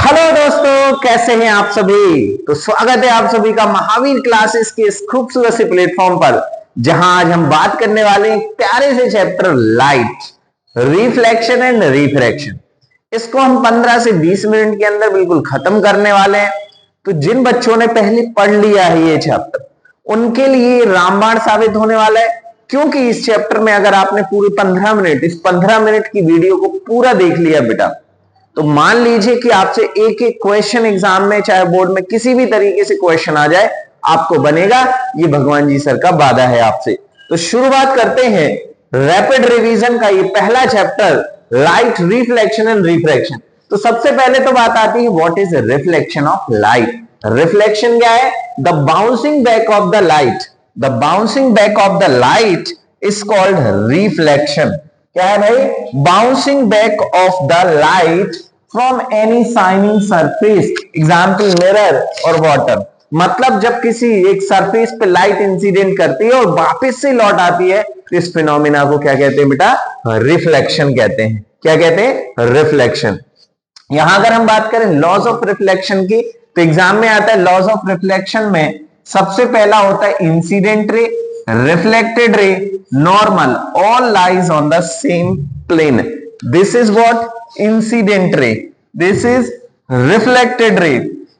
Hello दोस्तों, कैसे हैं आप सभी। तो स्वागत है आप सभी का महावीर क्लासेस के इस खूबसूरत से प्लेटफॉर्म पर, जहां आज हम बात करने वाले हैं प्यारे से chapter light, reflection and refraction. इसको हम 15 से 20 मिनट के अंदर बिल्कुल खत्म करने वाले हैं। तो जिन बच्चों ने पहले पढ़ लिया है ये चैप्टर, उनके लिए रामबाण साबित होने वाला है, क्योंकि इस चैप्टर में अगर आपने पूरे 15 मिनट, इस 15 मिनट की वीडियो को पूरा देख लिया बेटा, तो मान लीजिए कि आपसे एक एक क्वेश्चन एग्जाम में, चाहे बोर्ड में किसी भी तरीके से क्वेश्चन आ जाए, आपको बनेगा। ये भगवान जी सर का वादा है आपसे। तो शुरुआत करते हैं रैपिड रिवीजन का ये पहला chapter, light, reflection and refraction. तो सबसे पहले तो बात आती है what is reflection of light. Reflection क्या है? The bouncing back of the light, the bouncing back of the light is called reflection. क्या है भाई? Bouncing back of the light from any shining surface, example mirror और water. मतलब जब किसी एक सरफेस पे लाइट इंसिडेंट करती है और वापस से लौट आती है, तो इस फिनोमिना को क्या कहते हैं बेटा? रिफ्लेक्शन कहते हैं। क्या कहते हैं? रिफ्लेक्शन। यहां अगर हम बात करें लॉज ऑफ रिफ्लेक्शन की, तो एग्जाम में आता है लॉज ऑफ रिफ्लेक्शन में सबसे पहला होता है इंसिडेंट रे, reflected ray, normal, all lies on the same plane. This is what? Incident ray. This is reflected ray.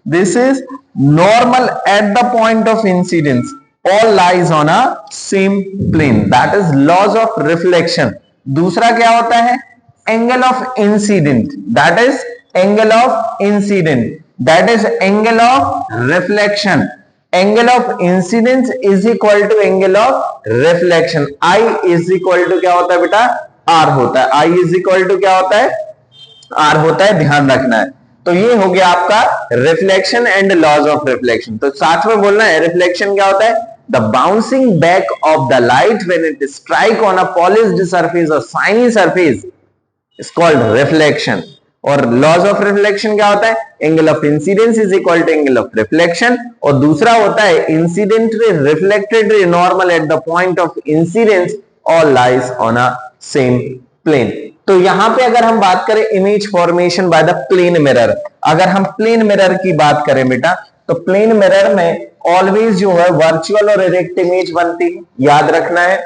This is normal at the point of incidence. All lies on a same plane. That is laws of reflection. दूसरा क्या होता है? Angle of incident. That is angle of incident. That is angle of reflection. Angle of incidence is equal to angle of reflection. I is equal to क्या होता है बेटा? Are होता है। आई इज इक्वल टू क्या होता है? आर होता है, ध्यान रखना है। तो ये हो गया आपका reflection and laws of reflection. तो साथ में बोलना है रिफ्लेक्शन क्या होता है? The bouncing back of the light when it strike on a polished surface or shiny surface is called reflection. और लॉज ऑफ रिफ्लेक्शन क्या होता है? Angle of incidence is equal to angle of reflection. और दूसरा होता है incident ray, reflected ray, normal at the point of incidence, all lies on a same plane. तो यहां पे अगर हम बात करें image formation by the plane mirror, अगर हम प्लेन मिरर की बात करें बेटा, तो प्लेन मिरर में ऑलवेज जो है वर्चुअल और इरेक्ट इमेज बनती है, याद रखना है।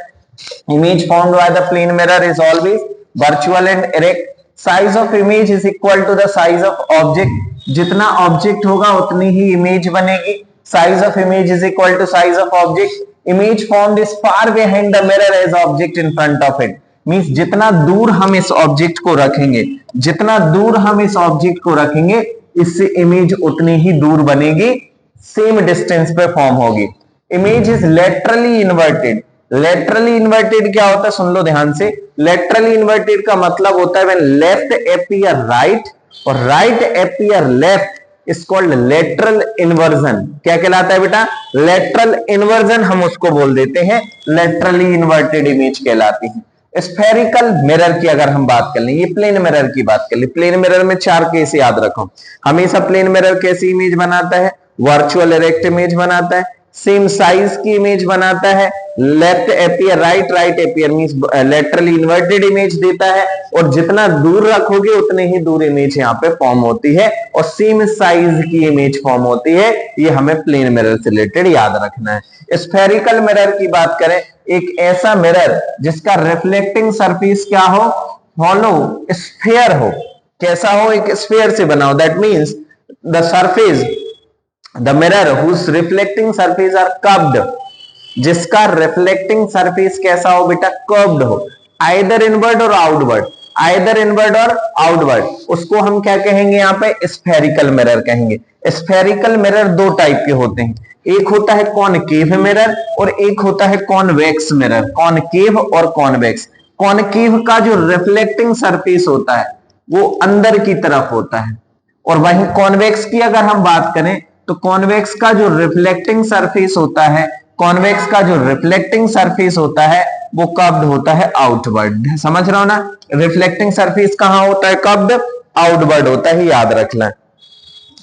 Image formed by the plane mirror is always virtual and erect. Size of image is equal to the size of object. जितना ऑब्जेक्ट होगा उतनी ही इमेज बनेगी। Size of image is equal to size of object. Image formed is far behind the mirror as object in front of it. Means जितना दूर हम इस object को रखेंगे, जितना दूर हम इस ऑब्जेक्ट को रखेंगे, इससे इमेज उतनी ही दूर बनेगी, सेम डिस्टेंस पे फॉर्म होगी। Image is laterally inverted. Laterally inverted क्या होता है? सुन लो ध्यान से। लेटरली इन्वर्टेड का मतलब होता है व्हेन लेफ्ट अपीयर राइट और right appear left is called lateral inversion. क्या कहलाता है बेटा? लेटरल इन्वर्जन हम उसको बोल देते हैं, लेटरली इन्वर्टेड इमेज कहलाती है। स्फेरिकल मिरर की अगर हम बात कर लें, ये प्लेन मिरर की बात कर ले। प्लेन मिरर में 4 केस याद रखो हमेशा। प्लेन मिरर कैसी इमेज बनाता है? वर्चुअल इरेक्ट इमेज बनाता है, सेम साइज की इमेज बनाता है, left appear right, right appear means laterally inverted image देता है, और जितना दूर रखोगे उतने ही दूर इमेज यहाँ पे फॉर्म होती है, और सेम साइज की इमेज फॉर्म होती है। ये हमें प्लेन मिरर से रिलेटेड याद रखना है। स्फेरिकल मिरर की बात करें, एक ऐसा मिरर जिसका रिफ्लेक्टिंग सरफेस क्या हो? हॉलो स्फेयर हो। कैसा हो? एक स्फेयर से बना हो। That means the surface, the mirror whose reflecting surface are curved, जिसका रिफ्लेक्टिंग सरफेस कैसा हो बेटा? कर्व्ड हो, आइदर इनवर्ड और आउटवर्ड, आइदर इनवर्ड और आउटवर्ड, उसको हम क्या कहेंगे? यहाँ पे स्फेरिकल मिरर कहेंगे। स्फेरिकल मिरर 2 टाइप के होते हैं, एक होता है कॉनकेव मिरर और एक होता है कॉन्वेक्स मिरर। कॉनकेव और कॉन्वेक्स। कॉनकेव का जो रिफ्लेक्टिंग सरफेस होता है वो अंदर की तरफ होता है, और वहीं कॉन्वेक्स की अगर हम बात करें तो कॉन्वेक्स का जो रिफ्लेक्टिंग सरफेस होता है, कॉन्वेक्स का जो रिफ्लेक्टिंग सरफेस होता है वो कर्व्ड होता है आउटवर्ड। समझ रहे हो ना? रिफ्लेक्टिंग सरफेस कहां होता है? कर्व्ड, आउटवर्ड होता है, याद रखना।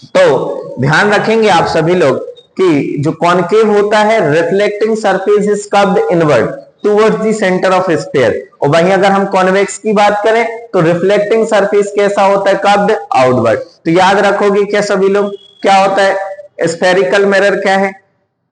तो ध्यान रखेंगे आप सभी लोग कि जो कॉनकेव होता है, reflecting surface is curved inward, towards the centre of sphere. और वहीं अगर हम कॉन्वेक्स की बात करें तो रिफ्लेक्टिंग सरफेस कैसा होता है, कर्व्ड आउटवर्ड। तो याद रखोगे क्या सभी लोग, क्या होता है स्फेरिकल मिरर, क्या है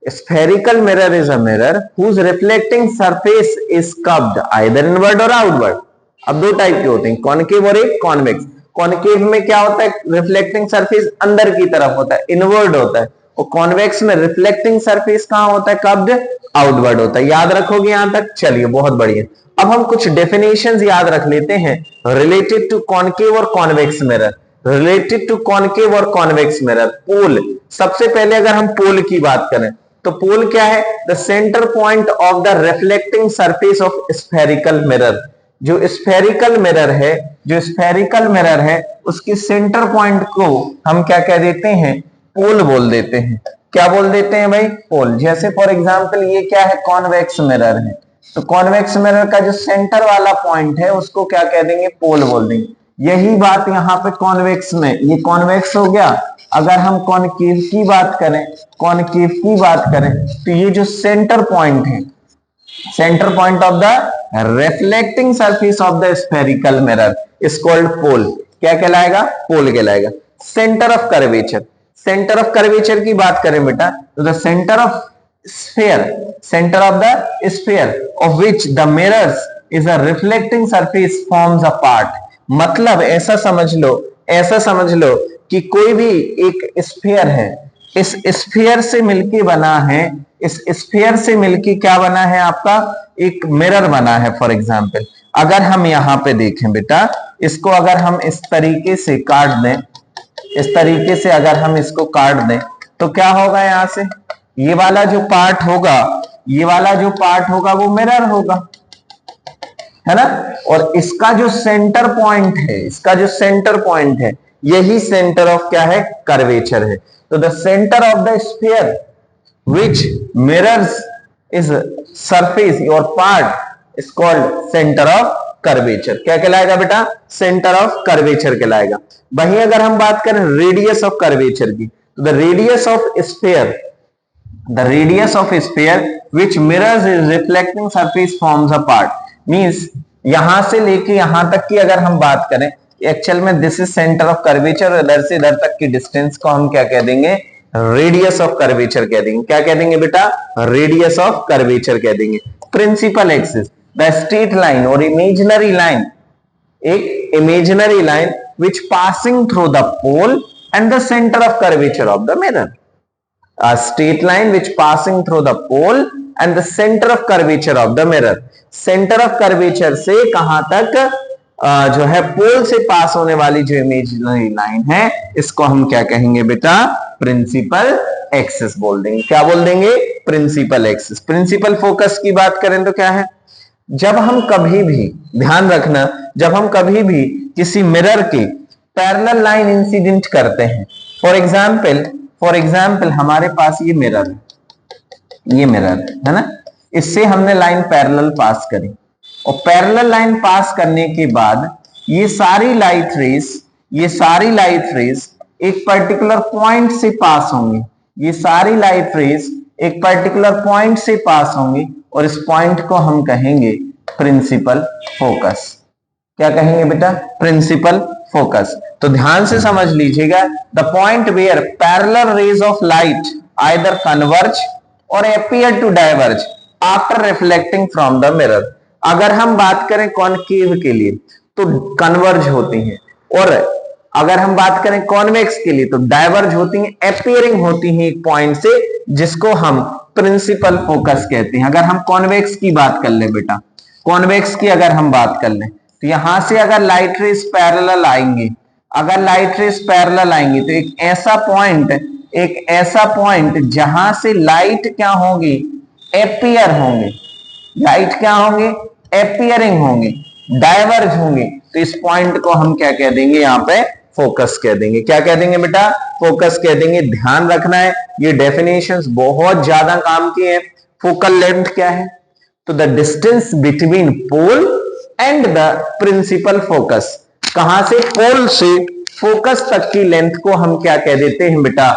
spherical mirror is a mirror whose reflecting surface is curved either inward or outward। अब दो टाइप के होते हैं, कॉनकेव और एक कॉन्वेक्स। कॉनकेव में क्या होता है, रिफ्लेक्टिंग सरफेस अंदर की तरफ होता है, इनवर्ड होता है, और कॉन्वेक्स में रिफ्लेक्टिंग सरफेस कहां होता है, कर्व्ड आउटवर्ड होता है। याद रखोगे यहां तक, चलिए बहुत बढ़िया। अब हम कुछ डेफिनेशंस याद रख लेते हैं रिलेटेड टू कॉनकेव और convex mirror. Related to concave और कॉन्वेक्स मिरर, पोल। सबसे पहले अगर हम पोल की बात करें तो पोल क्या है, the centre point of the reflecting surface of spherical mirror. जो स्फेरिकल मिरर है, जो स्फेरिकल मिरर है उसके सेंटर पॉइंट को हम क्या कह देते हैं, पोल बोल देते हैं। क्या बोल देते हैं भाई, पोल। जैसे फॉर एग्जांपल ये क्या है, कॉन्वेक्स मिरर है, तो कॉन्वेक्स मिरर का जो सेंटर वाला पॉइंट है उसको क्या कह देंगे, पोल बोल देंगे। यही बात यहाँ पे कॉन्वेक्स में, ये कॉन्वेक्स हो गया। अगर हम कॉनकेव की बात करें, कॉनकेव की बात करें तो ये जो सेंटर पॉइंट है, centre point of the reflecting surface of the spherical mirror is called pole. क्या कहलाएगा, पोल कहलाएगा। Centre of curvature, centre of curvature की बात करें बेटा तो the centre of sphere, centre of the sphere of which the mirrors is a reflecting surface forms a part. मतलब ऐसा समझ लो, ऐसा समझ लो कि कोई भी एक स्फीयर है, इस स्फीयर से मिलके बना है, इस स्फीयर से मिलके क्या बना है, आपका एक मिरर बना है। फॉर एग्जांपल अगर हम यहाँ पे देखें बेटा, इसको अगर हम इस तरीके से काट दें, इस तरीके से अगर हम इसको काट दें तो क्या होगा, यहां से ये वाला जो पार्ट होगा, ये वाला जो पार्ट होगा वो मिरर होगा, है ना। और इसका जो सेंटर पॉइंट है, इसका जो सेंटर पॉइंट है, यही सेंटर ऑफ क्या है, कर्वेचर है। तो the centre of the sphere which mirrors is surface your part is called center of curvature। क्या कहलाएगा बेटा, सेंटर ऑफ कर्वेचर कहलाएगा। वहीं अगर हम बात करें रेडियस ऑफ कर्वेचर की तो the radius of sphere, the radius of sphere which mirrors is reflecting surface forms a part। Means यहां से लेके यहां तक की अगर हम बात करें, एक्चुअल में this is centre of curvature, इधर से इधर तक की डिस्टेंस को हम क्या कह देंगे, रेडियस ऑफ कर्वेचर कह देंगे। क्या कह देंगे बेटा, रेडियस ऑफ कर्वेचर कह देंगे। Principal axis, the straight line और इमेजिनरी लाइन, एक imaginary line which passing through the pole and the centre of curvature of the mirror. A straight line which passing through the pole and the center of curvature of the mirror। center of curvature से कहां तक, जो है पोल से पास होने वाली जो imaginary line है, इसको हम क्या कहेंगे बेटा, प्रिंसिपल एक्सिस बोल देंगे। क्या बोल देंगे, प्रिंसिपल एक्सिस। प्रिंसिपल फोकस की बात करें तो क्या है, जब हम कभी भी, ध्यान रखना, जब हम कभी भी किसी मिरर के पैरेलल लाइन इंसिडेंट करते हैं, फॉर एग्जाम्पल हमारे पास ये मिरर है, ये मिरर है ना, इससे हमने लाइन पैरेलल पास करी, और पैरेलल लाइन पास करने के बाद ये सारी लाइट रेस, ये सारी लाइट रेस एक पर्टिकुलर पॉइंट से पास होंगी, ये सारी लाइट रेस एक पर्टिकुलर पॉइंट से पास होंगी, और इस पॉइंट को हम कहेंगे प्रिंसिपल फोकस। क्या कहेंगे बेटा, प्रिंसिपल फोकस। तो ध्यान से समझ लीजिएगा, the point where parallel rays of light either converge or appear to diverge after reflecting from the mirror. अगर हम बात करें कॉनकेव के लिए तो कन्वर्ज होती हैं, और अगर हम बात करें कॉन्वेक्स के लिए तो डाइवर्ज होती हैं, अपीयरिंग होती हैं एक पॉइंट से, जिसको हम प्रिंसिपल फोकस कहते हैं। अगर हम कॉन्वेक्स की बात कर लें बेटा, कॉन्वेक्स की अगर हम बात कर लें तो यहां से अगर लाइट रेस पैरेलल आएंगे, अगर लाइट रेस पैरेलल आएंगी तो एक ऐसा पॉइंट जहां से लाइट क्या होंगी, अपीयर होंगे, लाइट क्या होंगे, अपीयरिंग होंगे, डाइवर्ज होंगे, तो इस पॉइंट को हम क्या कह देंगे, यहां पे फोकस कह देंगे। क्या कह देंगे बेटा, फोकस कह देंगे। ध्यान रखना है, ये डेफिनेशंस बहुत ज्यादा काम की है। फोकल लेंथ क्या है, तो the distance between pole and the principal focus. कहां से, पोल से फोकस तक की लेंथ को हम क्या कह देते हैं बेटा,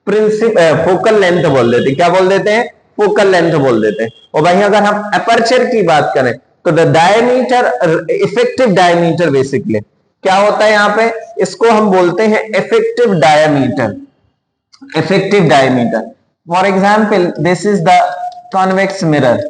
फोकल लेंथ बोल देते हैं। क्या बोल देते हैं, फोकल लेंथ बोल देते हैं। और वहीं अगर हम अपर्चर की बात करें तो the diameter, effective diameter basically क्या होता है यहाँ पे, इसको हम बोलते हैं effective diameter. Effective diameter for example this is the convex mirror.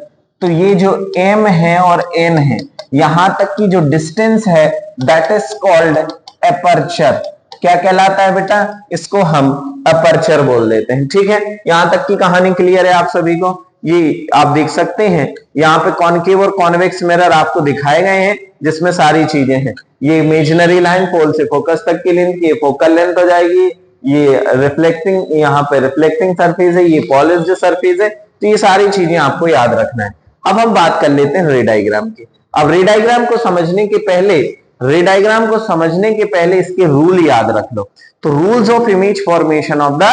तो ये जो एम है और एन है, यहां तक की जो डिस्टेंस है दैट इज कॉल्ड अपर्चर। क्या कहलाता है बेटा, इसको हम अपर्चर बोल देते हैं। ठीक है, यहां तक की कहानी क्लियर है आप सभी को। ये आप देख सकते हैं यहाँ पे कॉनकेव और कॉन्वेक्स मिरर आपको दिखाए गए हैं जिसमें सारी चीजें हैं। ये इमेजिनरी लाइन पोल से फोकस तक की लेंथ, ये फोकल लेंथ हो जाएगी, ये रिफ्लेक्टिंग, यहाँ पे रिफ्लेक्टिंग सरफेस है, ये पॉलिश्ड सरफेस है। तो ये सारी चीजें आपको याद रखना है। अब हम बात कर लेते हैं रे डायग्राम की। अब रे डायग्राम को समझने के पहले, रे डायग्राम को समझने के पहले इसके रूल याद रख लो। तो rules of image formation of the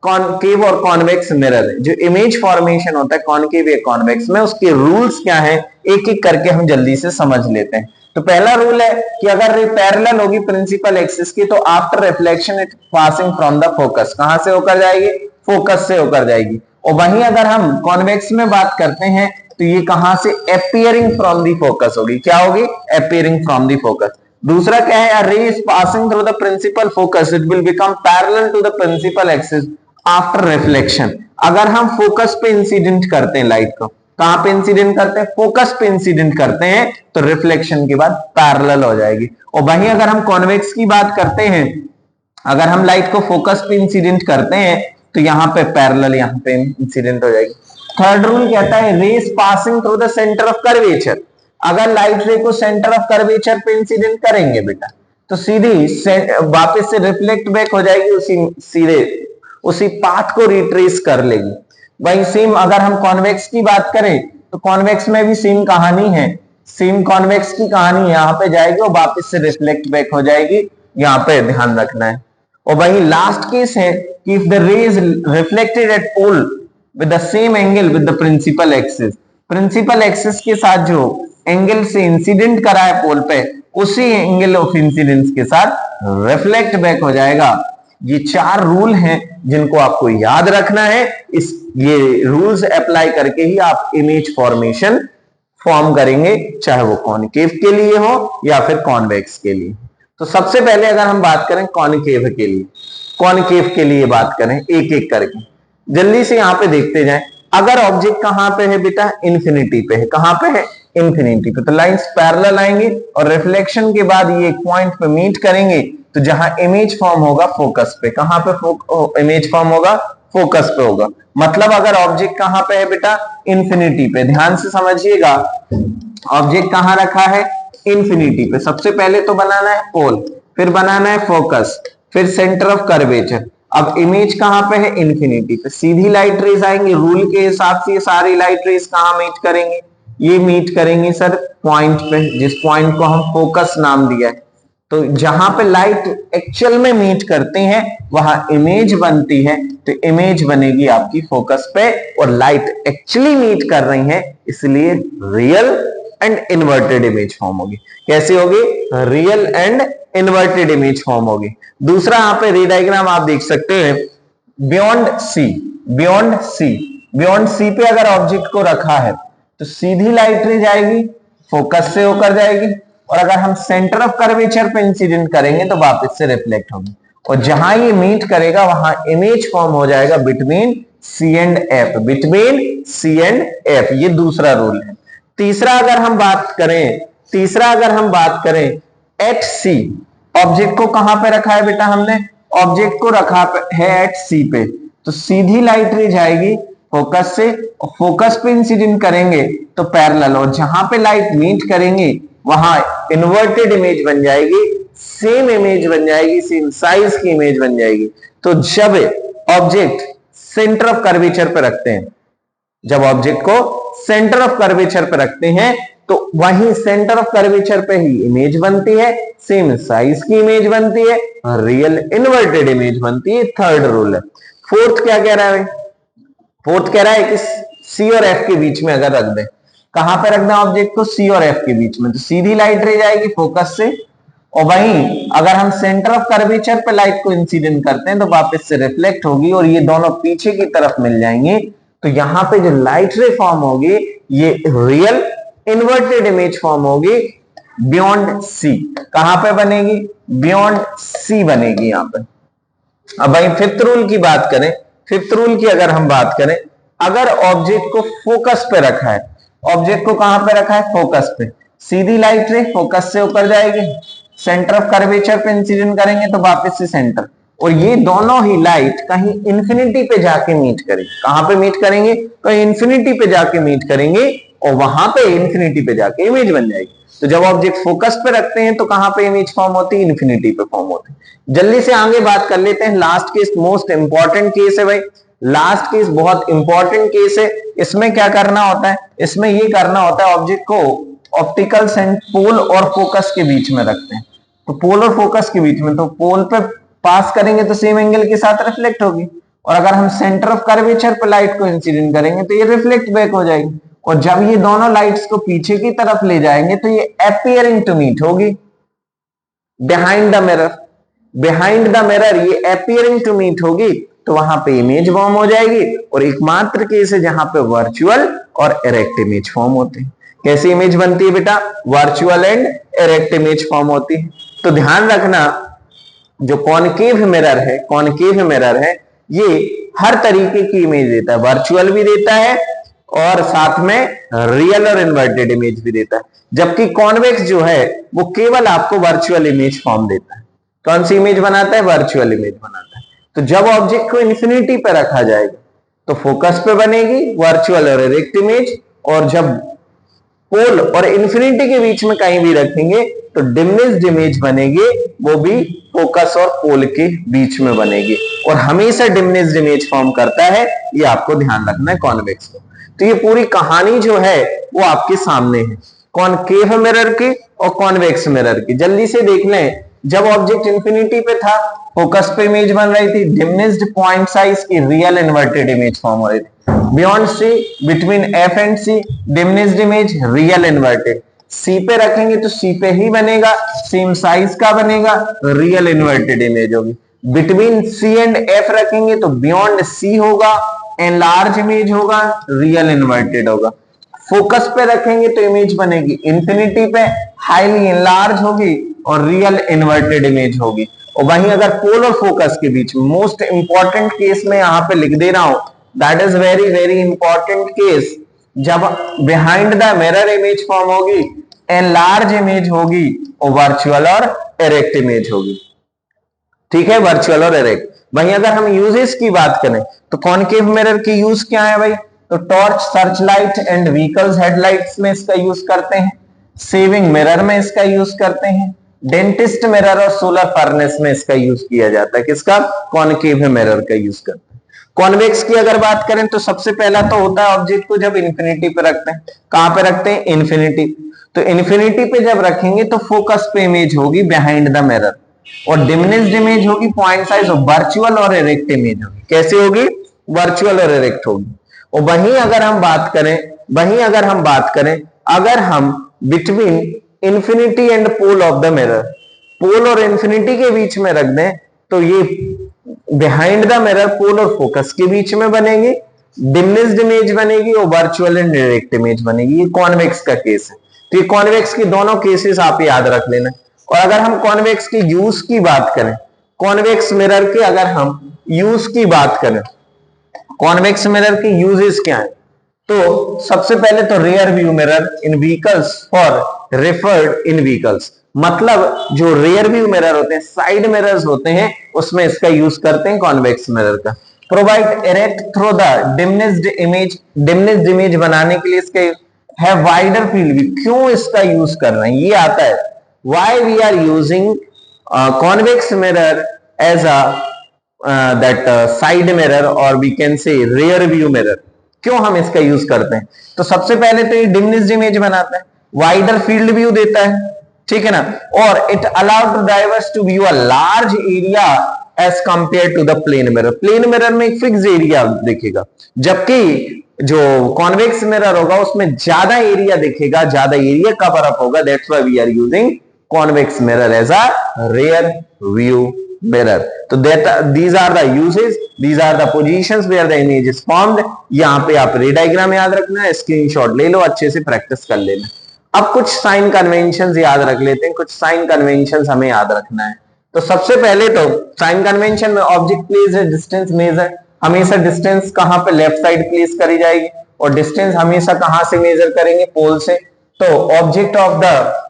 concave और कॉन्वेक्स मिरर, जो इमेज फॉर्मेशन होता है कॉनकेव या कॉन्वेक्स में, उसके रूल्स क्या हैं एक एक करके हम जल्दी से समझ लेते हैं। तो पहला रूल है कि अगर रे पैरेलल होगी प्रिंसिपल एक्सिस की तो after reflection it passing from the focus, कहां से होकर जाएगी, फोकस से होकर जाएगी। और वहीं अगर हम कॉन्वेक्स में बात करते हैं तो ये कहां से, अपीयरिंग फ्रॉम द फोकस होगी। क्या होगी, अपीयरिंग फ्रॉम द फोकस। दूसरा क्या है, a ray is passing through the principal focus, it will become parallel to the principal axis after reflection। अगर हम फोकस पे इंसिडेंट करते हैं लाइट को, कहां पे इंसिडेंट करते हैं, फोकस पे इंसिडेंट करते हैं, तो रिफ्लेक्शन के बाद पैरेलल हो जाएगी। और वहीं अगर हम कॉन्वेक्स की बात करते हैं, अगर हम लाइट को फोकस पे इंसिडेंट करते हैं तो यहाँ पे पैरेलल, यहाँ पे इंसिडेंट हो जाएगी। थर्ड रूल कहता है rays passing through the centre of curvature. अगर लाइट रे को सेंटर ऑफ कर्वेचर पे इंसिडेंट करेंगे बेटा तो सीधी वापस से रिफ्लेक्ट बैक हो जाएगी, उसी सीधे उसी पाथ को रिट्रेस कर लेगी। वहीं सेम अगर हम कॉन्वेक्स की बात करें तो कॉन्वेक्स में भी सेम कहानी है, सेम कॉन्वेक्स की कहानी यहाँ पे जाएगी और वापस से रिफ्लेक्ट बैक हो जाएगी, यहाँ पे ध्यान रखना है। और वही लास्ट केस है कि if the ray is reflected at pole with the same angle with the principal axis, principal axis के साथ जो एंगल से इंसिडेंट करा है पोल पे, उसी एंगल ऑफ इंसिडेंस के साथ रिफ्लेक्ट बैक हो जाएगा। ये चार रूल हैं जिनको आपको याद रखना है। इस ये रूल्स अप्लाई करके ही आप इमेज फॉर्मेशन फॉर्म करेंगे, चाहे वो कॉनकेव के लिए हो या फिर कॉन्वेक्स के लिए। तो सबसे पहले अगर हम बात करें कॉनकेव के लिए, कॉनकेव के लिए बात करें एक एक करके, जल्दी से यहां पे देखते जाएं। अगर ऑब्जेक्ट कहां पे है बेटा, इन्फिनिटी पे है। कहां पे है, इन्फिनिटी पे। तो लाइंस पैरेलल आएंगी और रिफ्लेक्शन के बाद ये एक पॉइंट पे मीट करेंगे, तो जहां इमेज फॉर्म होगा फोकस पे, कहां पे इमेज फॉर्म होगा, फोकस पे होगा। मतलब अगर ऑब्जेक्ट कहां पे है बेटा, इन्फिनिटी पे। ध्यान से समझिएगा, ऑब्जेक्ट कहां रखा है, इन्फिनिटी पे। सबसे पहले तो बनाना है पोल, फिर बनाना है फोकस, फिर सेंटर ऑफ कर्वेचर। अब इमेज कहां पे है, इन्फिनिटी पे। सीधी लाइट रेज आएंगी, रूल के हिसाब से ये सारी लाइट रेज कहां मीट करेंगे, ये मीट करेंगे सर पॉइंट पे, जिस पॉइंट को हम फोकस नाम दिया है। तो जहां पे लाइट एक्चुअल में मीट करते हैं वहां इमेज बनती है, तो इमेज बनेगी आपकी फोकस पे। और लाइट एक्चुअली मीट कर रही है, इसलिए real and inverted image form होगी। कैसी होगी, real and inverted image form होगी। दूसरा यहाँ पे रे डायग्राम आप देख सकते हैं, beyond C, beyond C, beyond C पे अगर ऑब्जेक्ट को रखा है तो सीधी लाइट रे जाएगी, फोकस से होकर जाएगी, और अगर हम सेंटर ऑफ कर्वेचर पे इंसिडेंट करेंगे तो वापस से रिफ्लेक्ट होगी। और जहां ये मीट करेगा वहां इमेज फॉर्म हो जाएगा between C and F, between C and F. ये दूसरा रूल है। तीसरा अगर हम बात करें एट सी, ऑब्जेक्ट को कहां पे रखा है बेटा हमने, ऑब्जेक्ट को रखा है एट सी पे, तो सीधी लाइट रे जाएगी फोकस से, और फोकस पे इंसिडेंट करेंगे तो पैरेलल, और जहां पे लाइट मीट करेंगे वहां इन्वर्टेड इमेज बन जाएगी, सेम इमेज बन जाएगी, सेम साइज की इमेज बन जाएगी। तो जब ऑब्जेक्ट सेंटर ऑफ कर्वेचर पे रखते हैं, जब ऑब्जेक्ट को सेंटर ऑफ कर्वेचर पे रखते हैं तो वहीं सेंटर ऑफ कर्वेचर पे ही इमेज बनती है, सेम साइज की इमेज बनती है, रियल इन्वर्टेड इमेज बनती है। थर्ड रूल है। फोर्थ क्या कह रहा है, फोर्थ कह रहा है कि सी और एफ के बीच में अगर रख दे, कहां पे रखना ऑब्जेक्ट को, सी और एफ के बीच में, तो सीधी लाइट रे जाएगी फोकस से, और वहीं अगर हम सेंटर ऑफ कर्वेचर पे लाइट को इंसिडेंट करते हैं तो वापस से रिफ्लेक्ट होगी, और ये दोनों पीछे की तरफ मिल जाएंगे, तो यहां पे जो लाइट रे फॉर्म होगी ये रियल इन्वर्टेड इमेज फॉर्म होगी बियॉन्ड सी। कहां पे बनेगी? बियॉन्ड सी बनेगी यहां पे। अब भाई फिफ्थ रूल की बात करें, फिफ्थ रूल की अगर हम बात करें, अगर ऑब्जेक्ट को फोकस पे रखा है, ऑब्जेक्ट को कहां पे रखा है? फोकस पे, सीधी लाइट रे फोकस से ऊपर जाएगी, सेंटर ऑफ कर्वेचर पे इंसिडेंट करेंगे तो वापस से सेंटर, और ये दोनों ही लाइट कहीं इंफिनिटी पे जाके मीट करेंगे। कहां पे मीट करेंगे? कहीं इंफिनिटी पे जाके मीट करेंगे और वहां पे इंफिनिटी पे जाके इमेज बन जाएगी। तो जब ऑब्जेक्ट फोकस पे रखते हैं तो कहां पे इमेज फॉर्म होती है? इंफिनिटी पे फॉर्म होती है। जल्दी से आगे बात कर लेते हैं। Last case most important case है भाई, लास्ट केस बहुत इंपॉर्टेंट केस है। इसमें क्या करना होता है? इसमें ये करना होता है ऑब्जेक्ट को ऑप्टिकल पोल और फोकस के बीच में रखते हैं। तो पोल और फोकस के बीच में, तो पोल पे पास करेंगे तो सेम एंगल के साथ रिफ्लेक्ट होगी, और अगर हम सेंटर ऑफ कर्वेचर पे लाइट को इंसिडेंट करेंगे तो ये रिफ्लेक्ट बैक हो जाएगी, और जब ये दोनों लाइट्स को पीछे की तरफ ले जाएंगे तो ये अपियरिंग टू मीट होगी behind the mirror. Behind the mirror ये अपियरिंग टू मीट होगी, तो वहां पे इमेज फॉर्म हो जाएगी। और एकमात्र केस है जहां पे वर्चुअल और इरेक्ट इमेज फॉर्म होते हैं। कैसी इमेज बनती है बेटा? Virtual and erect image form होती है। तो ध्यान रखना, जो कॉनकेव मिरर है, कॉनकेव मिरर है, ये हर तरीके की इमेज देता है, वर्चुअल भी देता है और साथ में रियल और इन्वर्टेड इमेज भी देता है। जबकि कॉन्वेक्स जो है वो केवल आपको वर्चुअल इमेज फॉर्म देता है। कौन सी इमेज बनाता है? वर्चुअल इमेज बनाता है। तो जब ऑब्जेक्ट को इन्फिनिटी पे रखा जाएगा तो फोकस पे बनेगी वर्चुअल और इरेक्ट इमेज, और जब पोल और इन्फिनिटी के बीच में कहीं भी रखेंगे तो डिमिनिश्ड इमेज बनेगी, वो भी फोकस और पोल के बीच में बनेगी, और हमेशा डिमिनिश्ड इमेज फॉर्म करता है। ये आपको ध्यान रखना है कॉन्वेक्स को। तो ये पूरी कहानी जो है वो आपके सामने है, कॉनकेव मिरर की और कॉन्वेक्स मिरर की। जल्दी से देख लें, जब ऑब्जेक्ट इंफिनिटी पे था, फोकस पे इमेज बन रही थी, डिमिनिश्ड पॉइंट साइज की रियल इन्वर्टेड इमेज फॉर्म हो रही थी। Beyond C, between F and C, diminished image real inverted. C पे रखेंगे तो सी पे ही बनेगा, सेम साइज का बनेगा, रियल इन्वर्टेड इमेज होगी। बिटवीन सी एंड एफ रखेंगे तो बियॉन्ड सी होगा, एनलार्ज इमेज होगा, रियल इन्वर्टेड होगा। फोकस पे रखेंगे तो इमेज बनेगी इंफिनिटी पे, हाईली एनलार्ज होगी और रियल इन्वर्टेड इमेज होगी। और वहीं अगर पोल और फोकस के बीच में, मोस्ट इंपॉर्टेंट केस में यहां पे लिख दे रहा हूं, that is very very important case, जब behind the mirror image form होगी, एनलार्ज इमेज होगी और वर्चुअल और इरेक्ट इमेज होगी। ठीक है, वर्चुअल और इरेक्ट। वहीं अगर हम यूजेस की बात करें तो कॉनकेव मिरर की यूज क्या है भाई? तो torch, search light and vehicles headlights में इसका यूज करते हैं, सेविंग मिरर में इसका यूज करते हैं, डेंटिस्ट मिरर और सोलर फर्नेस में इसका यूज किया जाता है। किसका? कॉनकेव मिरर का यूज करते हैं। कॉन्वेक्स की अगर बात करें तो सबसे पहला तो होता है ऑब्जेक्ट को जब इंफिनिटी पे रखते हैं। कहां पे रखते हैं? इंफिनिटी। तो इंफिनिटी पे जब रखेंगे तो फोकस पे इमेज होगी बिहाइंड द मिरर, और डिमिनिश्ड इमेज होगी पॉइंट साइज, और वर्चुअल और इरेक्ट इमेज होगी। कैसे होगी? वर्चुअल और इरेक्ट होगी। और वहीं अगर हम बात करें, अगर हम between infinity and pole of the mirror, pole और इंफिनिटी के बीच में रख दें तो ये बिहाइंड द मिरर पोल और फोकस के बीच में बनेगी, डिमिनिश्ड इमेज बनेगी और वर्चुअल एंड डायरेक्ट इमेज बनेगी। ये कॉन्वेक्स का केस है। तो ये कॉन्वेक्स की दोनों केसेस आप याद रख लेना। और अगर हम कॉन्वेक्स की यूज की बात करें, कॉन्वेक्स मिरर के अगर हम यूज की बात करें, कॉन्वेक्स मिरर की यूजेस क्या है? तो सबसे पहले तो rear view mirror in vehicles for referred in vehicles, मतलब जो रियर व्यू मिरर होते हैं, साइड मिरर्स होते हैं, उसमें इसका यूज करते हैं कॉन्वेक्स मिरर का। Provide erect through the diminished image, diminished image बनाने के लिए इसके है वाइडर फील्ड व्यू। क्यों इसका यूज कर रहे हैं? ये आता है, why we are using convex mirror as a that side mirror or we can say rear view mirror. क्यों हम इसका यूज करते हैं? तो सबसे पहले तो ये डिमिनिश्ड इमेज बनाता है, वाइडर फील्ड व्यू देता है, ठीक है ना, और it allowed to drivers to view a large area as compare to the plane mirror. Plane mirror में एक फिक्स एरिया दिखेगा, जबकि जो कॉन्वेक्स मिरर होगा उसमें ज्यादा एरिया दिखेगा, ज्यादा एरिया कवर अप होगा। That's why we are using convex mirror as a rear view mirror. तो these are the uses, these are the positions where the image is formed. यहाँ पे आप रे डायग्राम याद रखना है, स्क्रीनशॉट ले लो, अच्छे से प्रैक्टिस कर लेना। अब कुछ साइन कन्वेंशन याद रख लेते हैं, कुछ साइन कन्वेंशन हमें याद रखना है। तो सबसे पहले तो साइन कन्वेंशन में ऑब्जेक्ट प्लेस डिस्टेंस मेजर, हमेशा डिस्टेंस कहां पे लेफ्ट साइड प्लेस करी जाएगी, और डिस्टेंस हमेशा कहां से मेजर करेंगे, पोल से। तो object of the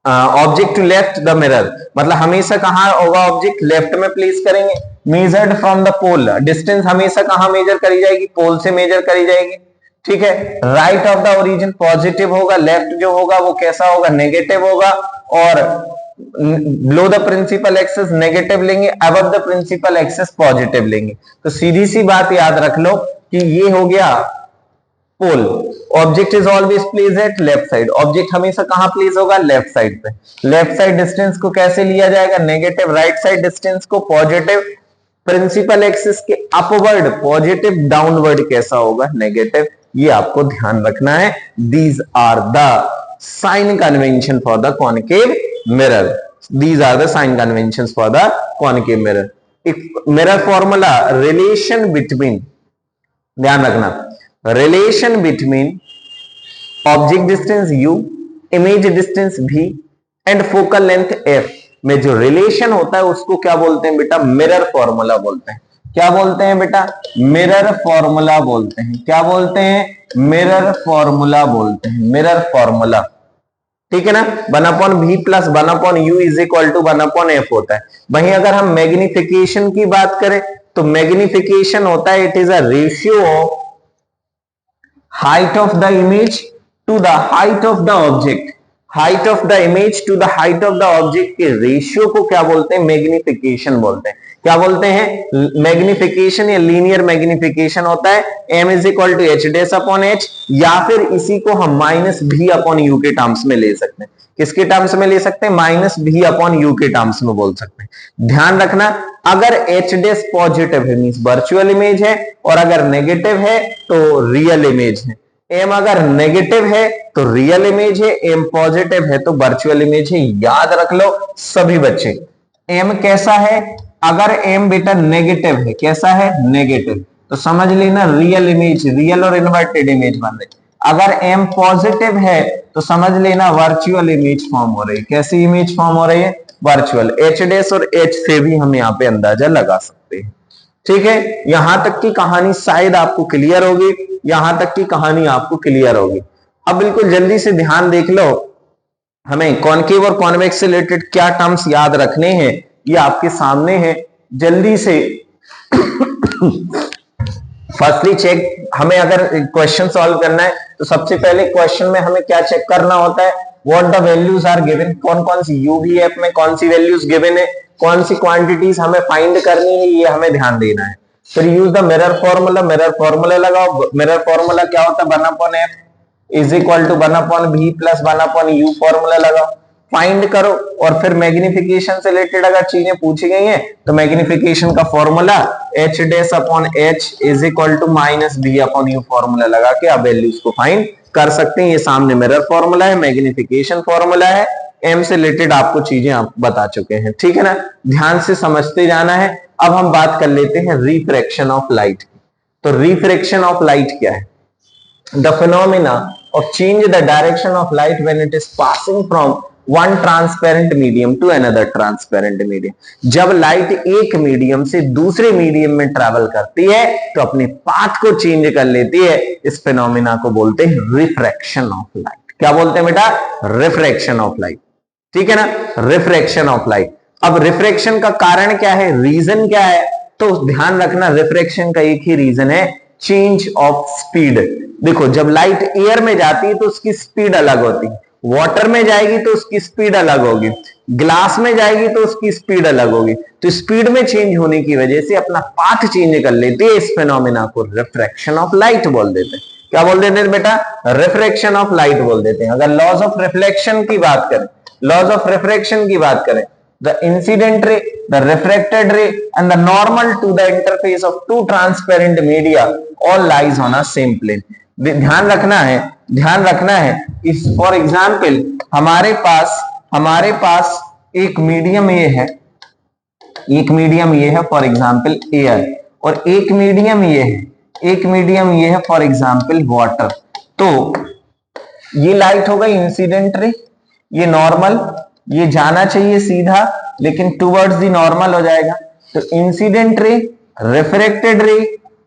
object to left the mirror, मतलब हमेशा कहां होगा, ऑब्जेक्ट लेफ्ट में प्लेस करेंगे। Measured from the pole, distance हमेशा कहां मेजर करी जाएगी, पोल से मेजर करी जाएगी। ठीक है। Right of the origin positive होगा, लेफ्ट जो होगा वो कैसा होगा, नेगेटिव होगा। और below the principal axis negative लेंगे, above the principal axis positive लेंगे। तो सीधी सी बात याद रख लो कि ये हो गया pole. Object is always place at left side, object हमेशा कहां प्लेस होगा, लेफ्ट साइड पे। लेफ्ट साइड डिस्टेंस को कैसे लिया जाएगा, नेगेटिव। राइट साइड डिस्टेंस को पॉजिटिव। प्रिंसिपल एक्सिस के अपवर्ड पॉजिटिव, डाउनवर्ड कैसा होगा, नेगेटिव। ये आपको ध्यान रखना है। These are the sign convention for the concave mirror, these are the sign convention for the concave mirror. एक मिरर फॉर्मूला, रिलेशन बिटवीन, ध्यान रखना, relation between object distance u, image distance v and focal length f में जो relation होता है उसको क्या बोलते हैं बेटा, मिरर फॉर्मूला बोलते हैं। क्या बोलते हैं बेटा, मिरर फॉर्मूला बोलते हैं। क्या बोलते हैं, मिरर फॉर्मूला बोलते हैं, मिरर फॉर्मूला। ठीक है ना। 1/v plus 1/u is equal to 1/f होता है। वहीं अगर हम मैग्निफिकेशन की बात करें तो मैग्निफिकेशन होता है, it is a ratio of height of the image to the height of the object, height of the image to the height of the object के रेशियो को क्या बोलते हैं, मैग्निफिकेशन बोलते हैं। क्या बोलते हैं, मैग्निफिकेशन या लीनियर मैग्निफिकेशन होता है। m is equal to H dash upon H, या फिर इसी को हम माइनस भी अपॉन यू के टर्म्स में ले सकते हैं। किसके टर्म्स में ले सकते हैं, माइनस भी अपॉन यू के टर्म्स में बोल सकते हैं। ध्यान रखना, अगर एच डैश पॉजिटिव है मींस वर्चुअल इमेज है, और अगर नेगेटिव है तो रियल इमेज है। एम अगर नेगेटिव है तो रियल इमेज है, एम पॉजिटिव है तो वर्चुअल इमेज है। याद रख लो सभी बच्चे, एम कैसा है, अगर एम बेटा नेगेटिव है, कैसा है, नेगेटिव, तो समझ लेना रियल इमेज, रियल और इन्वर्टेड इमेज बन रही। अगर एम पॉजिटिव है तो समझ लेना वर्चुअल इमेज फॉर्म हो रही है। कैसी इमेज फॉर्म हो रही है, वर्चुअल। एच डैश और एच से भी हम यहाँ पे अंदाजा लगा सकते हैं। ठीक है। यहां तक की कहानी शायद आपको क्लियर होगी, यहां तक की कहानी आपको क्लियर होगी। अब बिल्कुल जल्दी से ध्यान देख लो, हमें कॉनकेव और कॉन्वेक्स से रिलेटेड क्या टर्म्स याद रखने हैं, ये आपके सामने है। जल्दी से फर्स्टली चेक, हमें अगर क्वेश्चन सॉल्व करना है तो सबसे पहले क्वेश्चन में हमें क्या चेक करना होता है, what the values are given, कौन कौन सी यूवीएफ में कौन सी वैल्यूज गिवन है, कौन सी क्वांटिटीज हमें फाइंड करनी है, ये हमें ध्यान देना है। फिर use the mirror formula, mirror formula लगाओ। मिरर फॉर्मूला क्या होता है, 1/f is equal to 1/v plus 1/u formula लगाओ, फाइंड करो। और फिर मैग्निफिकेशन से रिलेटेड अगर चीजें पूछी गई हैं तो मैग्निफिकेशन का formula h dash upon h is equal to minus b upon u formula लगा के आप वैल्यूज को फाइंड कर सकते हैं। ये सामने मिरर फॉर्मूला है, मैग्निफिकेशन फॉर्मूला है, m से रिलेटेड आपको चीजें आप बता चुके हैं। ठीक है ना, ध्यान से समझते जाना है। अब हम बात कर लेते हैं रिफ्रैक्शन ऑफ लाइट की। तो रिफ्रैक्शन ऑफ लाइट क्या है, the phenomena of change the direction of light when it is passing from one transparent medium to another transparent medium. जब लाइट एक मीडियम से दूसरे मीडियम में ट्रैवल करती है तो अपने पाथ को चेंज कर लेती है। इस फिनोमिना को बोलते हैं रिफ्रैक्शन ऑफ लाइट। क्या बोलते हैं बेटा, रिफ्रैक्शन ऑफ लाइट। ठीक है ना, रिफ्रैक्शन ऑफ लाइट। अब रिफ्रैक्शन का कारण क्या है, रीजन क्या है, तो ध्यान रखना रिफ्रैक्शन का एक ही रीजन है, चेंज ऑफ स्पीड। देखो जब लाइट एयर में जाती है तो उसकी स्पीड अलग होती है, वाटर में जाएगी तो उसकी स्पीड अलग होगी, ग्लास में जाएगी तो उसकी स्पीड अलग होगी। तो स्पीड में चेंज होने की वजह से अपना पाथ चेंज कर लेती है। इस फिनोमिना को रिफ्रैक्शन ऑफ लाइट बोल देते हैं। क्या बोल देते हैं बेटा, रिफ्रैक्शन ऑफ लाइट बोल देते हैं। अगर लॉज ऑफ रिफ्लेक्शन की बात करें, लॉज ऑफ रिफ्रैक्शन की बात करें, the incident ray, the refracted ray and the normal to the interface of two transparent media all lies on a same plane। ध्यान रखना है, ध्यान रखना है। इस फॉर एग्जाम्पल हमारे पास एक मीडियम ये है, एक मीडियम ये है फॉर एग्जाम्पल एयर, और एक मीडियम ये है, एक मीडियम ये है फॉर एग्जाम्पल वाटर। तो ये लाइट होगा इंसिडेंट रे, ये नॉर्मल, ये जाना चाहिए सीधा लेकिन टुवर्ड्स दी नॉर्मल हो जाएगा। तो incident ray, refracted ray,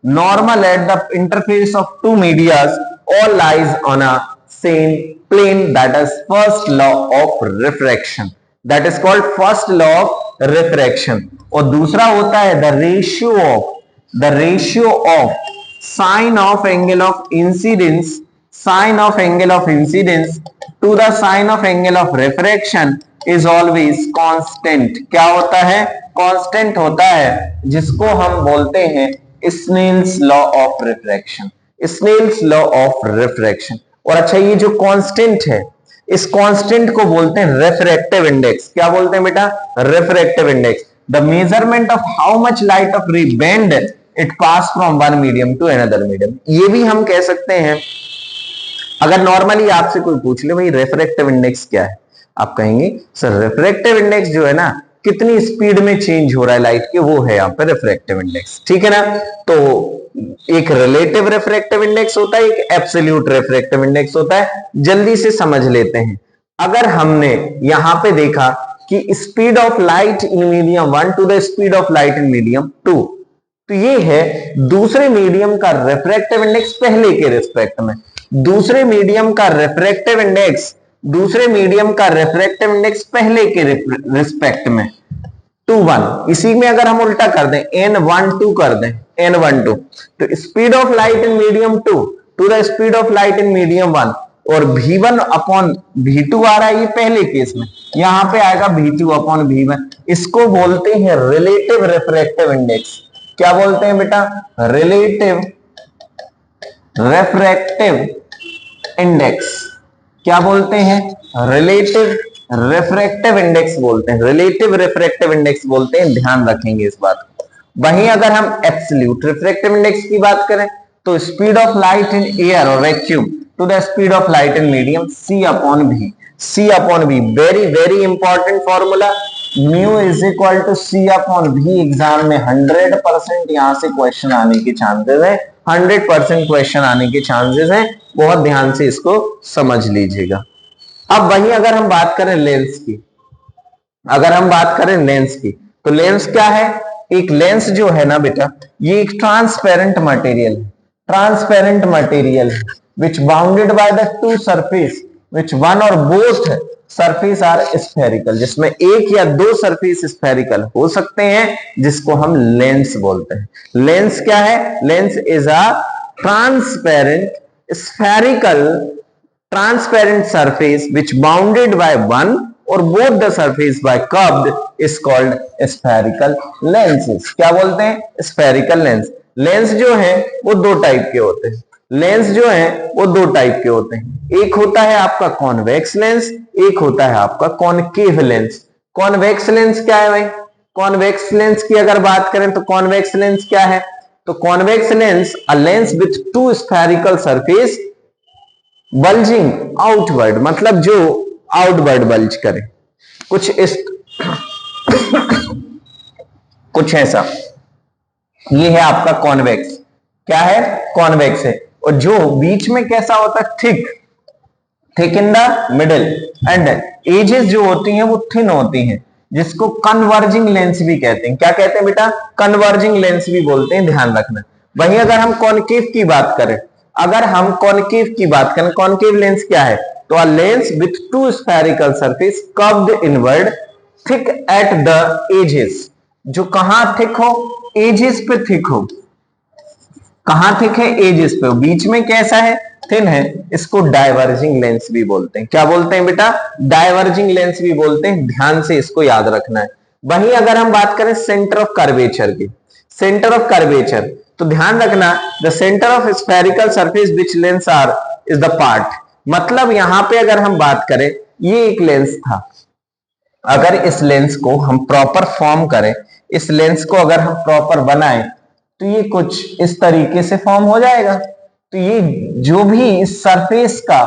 normal at the interface of two medias all lies on a same plane, that is first law of refraction, that is called first law of refraction। और दूसरा होता है the ratio of sine of angle of incidence, sine of angle of incidence to the sine of angle of refraction is always constant। क्या होता है? constant होता है, जिसको हम बोलते हैं Snell's law of refraction, Snell's law of refraction। और अच्छा, ये जो कांस्टेंट है, इस कांस्टेंट को बोलते हैं रिफ्रैक्टिव इंडेक्स। क्या बोलते हैं बेटा? Refractive index. The measurement of how much light of ray bend it pass from one medium to another medium. ये भी हम कह सकते हैं, अगर नॉर्मली आपसे कोई पूछ ले भाई रिफ्रैक्टिव इंडेक्स क्या है, आप कहेंगे सर रिफ्रैक्टिव इंडेक्स जो है ना, कितनी स्पीड में चेंज हो रहा है लाइट के, वो है यहाँ पे रिफ्रैक्टिव इंडेक्स। ठीक है ना? तो एक रिलेटिव रिफ्रैक्टिव इंडेक्स होता है, एक एब्सोल्यूट रिफ्रैक्टिव इंडेक्स होता है। जल्दी से समझ लेते हैं। अगर हमने यहां पे देखा कि speed of light in medium 1 to the speed of light in medium 2, तो ये है दूसरे मीडियम का रिफ्रैक्टिव इंडेक्स पहले के रिस्पेक्ट में। दूसरे मीडियम का रिफ्रैक्टिव इंडेक्स, दूसरे मीडियम का रिफ्रैक्टिव इंडेक्स पहले के रिस्पेक्ट में 2 1। इसी में अगर हम उल्टा कर दें n12 कर दें, n12, तो speed of light in medium 2 to the speed of light in medium 1, और v1 अपॉन v2 आ रहा है ये पहले केस में, यहां पे आएगा v2 अपॉन v1। इसको बोलते हैं रिलेटिव रिफ्रैक्टिव इंडेक्स। क्या बोलते हैं बेटा? Relative refractive index. क्या बोलते हैं? रिलेटिव रिफ्रैक्टिव इंडेक्स बोलते हैं, रिलेटिव रिफ्रैक्टिव इंडेक्स बोलते हैं। ध्यान रखेंगे इस बात को। वहीं अगर हम एब्सोल्यूट रिफ्रैक्टिव इंडेक्स की बात करें तो speed of light in air or vacuum to the speed of light in medium c upon v, c upon v। Very very important formula, mu is equal to c upon v। Exam में 100% यहां से question आने के chances है, 100% question आने के chances है। बहुत ध्यान से इसको समझ लीजिएगा। अब वहीं अगर हम बात करें लेंस की, अगर हम बात करें लेंस की, तो लेंस क्या है? एक लेंस जो है ना बेटा, ये एक ट्रांसपेरेंट मटेरियल है, ट्रांसपेरेंट मटेरियल है which bounded by the two surface which one or both surface are spherical, जिसमें एक या दो सरफेस स्फेरिकल हो सकते हैं, जिसको हम लेंस बोलते हैं। लेंस क्या है? Lens is a transparent spherical transparent surface which bounded by one or both the surface by curved is called spherical lenses। क्या बोलते हैं? spherical lens। लेंस जो है वो दो टाइप के होते हैं, लेंस जो है वो दो टाइप के होते हैं। एक होता है आपका कॉन्वेक्स लेंस, एक होता है आपका कॉनकेव लेंस। कॉन्वेक्स लेंस क्या है भाई? कॉन्वेक्स लेंस की अगर बात करें तो कॉन्वेक्स लेंस क्या है? तो convex lens a lens with two spherical surface bulging outward, मतलब जो आउटवर्ड बल्ज करे, कुछ इस कुछ ऐसा। ये है आपका कॉन्वेक्स। क्या है? कॉन्वेक्स है। और जो बीच में कैसा होता है? Thick, thick in the middle, and edges जो होती हैं वो थिन होती हैं, जिसको कन्वर्जिंग लेंस भी कहते हैं। क्या कहते हैं बेटा? कन्वर्जिंग लेंस भी बोलते हैं, ध्यान रखना। वहीं अगर हम कॉनकेव की बात करें, अगर हम कॉनकेव की बात करें, कॉनकेव लेंस क्या है? तो a lens with two spherical surface curved inward thick at the edges. जो कहां थिक हो? एजेस पे थिक हो। कहां थिक है? एजेस पे। बीच में कैसा है? थिन है। इसको डाइवर्जिंग लेंस भी बोलते हैं। क्या बोलते हैं बेटा? डाइवर्जिंग लेंस भी बोलते हैं। ध्यान से इसको याद रखना है। वहीं अगर हम बात करें सेंटर ऑफ कर्वेचर की, सेंटर ऑफ कर्वेचर, तो ध्यान रखना the centre of spherical surface which lens are is the part. मतलब यहां पे अगर हम बात करें, ये एक लेंस था, अगर इस लेंस को हम प्रॉपर फॉर्म करें, इस लेंस को अगर हम प्रॉपर बनाएं, तो ये कुछ इस तरीके से फॉर्म हो जाएगा। तो ये जो भी इस सरफेस का,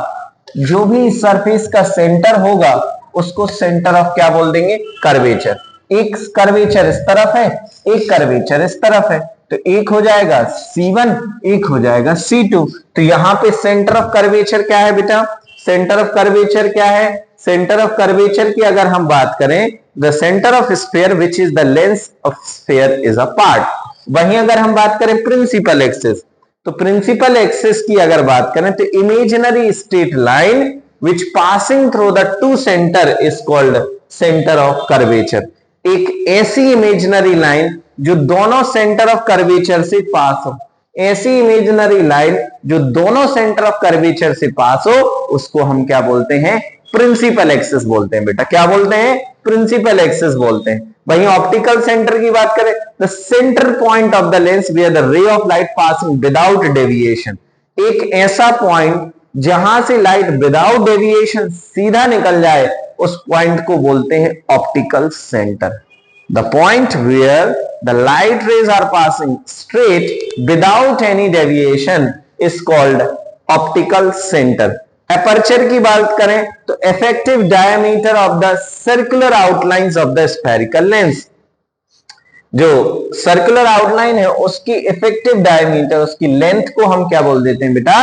जो भी इस सरफेस का सेंटर होगा, उसको सेंटर ऑफ क्या बोल देंगे? कर्वेचर। एक कर्वेचर इस तरफ है, एक कर्वेचर इस तरफ है, तो एक हो जाएगा C1, एक हो जाएगा C2। तो यहां पे सेंटर ऑफ कर्वेचर क्या है बेटा? सेंटर ऑफ कर्वेचर क्या है? सेंटर ऑफ कर्वेचर की अगर हम बात करें, the centre of sphere which is the length of sphere is a part. वहीं अगर हम बात करें प्रिंसिपल एक्सिस, तो प्रिंसिपल एक्सिस की अगर बात करें तो imaginary straight line which passing through the two centre is called centre of curvature. एक ऐसी इमेजिनरी लाइन जो दोनों सेंटर ऑफ कर्वेचर से पास हो, ऐसी इमेजिनरी लाइन जो दोनों सेंटर ऑफ कर्वेचर से पास हो, उसको हम क्या बोलते हैं? प्रिंसिपल एक्सिस बोलते हैं बेटा। क्या बोलते हैं? प्रिंसिपल एक्सिस बोलते हैं। वहीं ऑप्टिकल सेंटर की बात करें, the centre point of the lens where the ray of light passing without deviation. एक ऐसा पॉइंट जहां से लाइट विदाउट डेविएशन सीधा निकल जाए, उस पॉइंट को बोलते हैं optical centre. The point where the light rays are passing straight without any deviation is called optical centre. Aperture की बात करें तो effective diameter of the circular outlines of the spherical lens. जो सर्कुलर आउटलाइन है उसकी effective diameter, उसकी length को हम क्या बोल देते हैं बेटा?